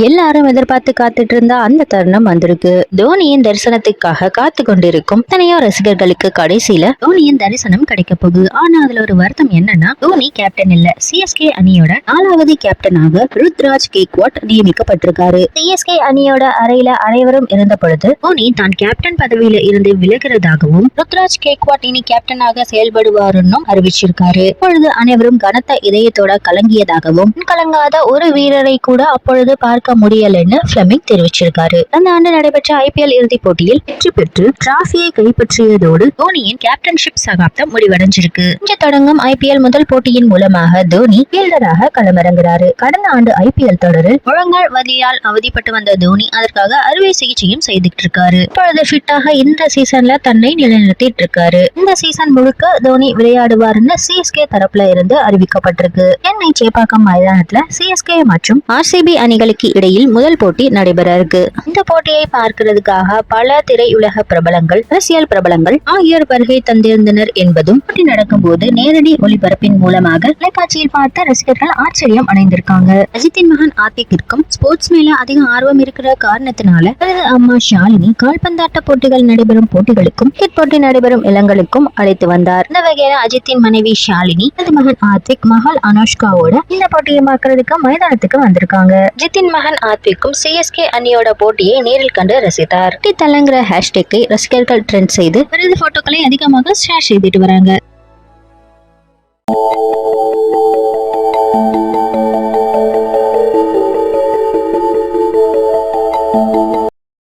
எல்லாரும் எதிர்பார்த்து காத்துட்டு இருந்தா அந்த தருணம் வந்திருக்கு. தோனியின் தரிசனத்துக்காக காத்து கொண்டிருக்கும் தனியோ ரசிகர்களுக்கு கடைசியில தோனியின் தரிசனம் கிடைக்க போகுது. ஆனா அதுல ஒரு வருத்தம் என்னன்னா, தோனி கேப்டன் இல்ல, சிஎஸ்கே அணியோட 4வது கேப்டனாக ருத்ராஜ் கேக்வாட் நியமிக்கப்பட்டிருக்காரு. சிஎஸ்கே அணியோட அறையில அனைவரும் இருந்த பொழுது தோனி தான் கேப்டன் பதவியில இருந்து விலகிறதாகவும் ருத்ராஜ் கேக்வாட் இனி கேப்டனாக செயல்படுவாருன்னு அறிவிச்சிருக்காரு. அப்பொழுது அனைவரும் கனத்த இதயத்தோட கலங்கியதாகவும் கலங்காத ஒரு வீரரை கூட அப்பொழுது பார்க்க முடியலன்னு பிளமிங் தெரிவிச்சிருக்காரு. அந்த ஆண்டு நடைபெற்ற ஐபிஎல் இறுதிப் போட்டியில் வெற்றி பெற்று டிராபியை கைப்பற்றியதோடு தோனியின் கேப்டன்ஷிப் சகாப்தம் முடிவடைஞ்சிருக்கு. இன்று தொடங்கும் ஐபிஎல் முதல் போட்டியின் மூலமாக தோனி ஃபீல்டராக களமிறங்குறாரு. கடந்த ஆண்டு ஐபிஎல் தொடரில் முழங்கால் வலியால் அவதிப்பட்டு வந்த தோனி அதற்காக அறுவை சிகிச்சையும் செய்துட்டு இருக்காரு. இப்பொழுது ஃபிட்டாக இந்த சீசன்ல தன்னை நிலைநிறுத்திட்டு இருக்காரு. இந்த சீசன் முழுக்க தோனி விளையாடுவார்னு சிஎஸ்கே தரப்புல இருந்து அறிவிக்கப்பட்டிருக்கு. சென்னை சேப்பாக்கம் மைதானத்துல சிஎஸ்கே மற்றும் ஆர்சிபி அணிகளுக்கு இடையில் முதல் போட்டி நடைபெற இருக்கு. இந்த போட்டியை பார்க்கிறதுக்காக பல திரையுலக பிரபலங்கள், அரசியல் பிரபலங்கள் ஆகியோர் வருகை தந்திருந்தனர் என்பதும் போட்டி நடக்கும் போது நேரடி ஒளிபரப்பின் மூலமாக தொலைக்காட்சியில் பார்த்த ரசிகர்கள் ஆச்சரியம் அடைந்திருக்காங்க. அஜித்தின் மகன் ஆர்த்திக்கிற்கும் ஸ்போர்ட்ஸ் மேல அதிக ஆர்வம் இருக்கிற காரணத்தினால அம்மா ஷாலினி கால்பந்தாட்ட போட்டிகள் நடைபெறும் போட்டிகளுக்கும் கிரிக்கெட் போட்டி நடைபெறும் இடங்களுக்கும் அழைத்து வந்தார். இந்த வகையில அஜித்தின் மனைவி ஷாலினி மகன் ஆர்த்திக் மகள் அனுஷ்காவோட இந்த போட்டியை பார்க்கறதுக்கு மைதானத்துக்கு வந்திருக்காங்க. அஜித்தின் மகன் ஆத்விக்கும் சிஎஸ்கே அணியோட போட்டியை நேரில் கண்டு ரசித்தார். தலங்கிற ஹேஷ்டேக்கை ரசிகர்கள் ட்ரெண்ட் செய்து விருது போட்டோக்களை அதிகமாக ஷேர் செய்துட்டு வராங்க.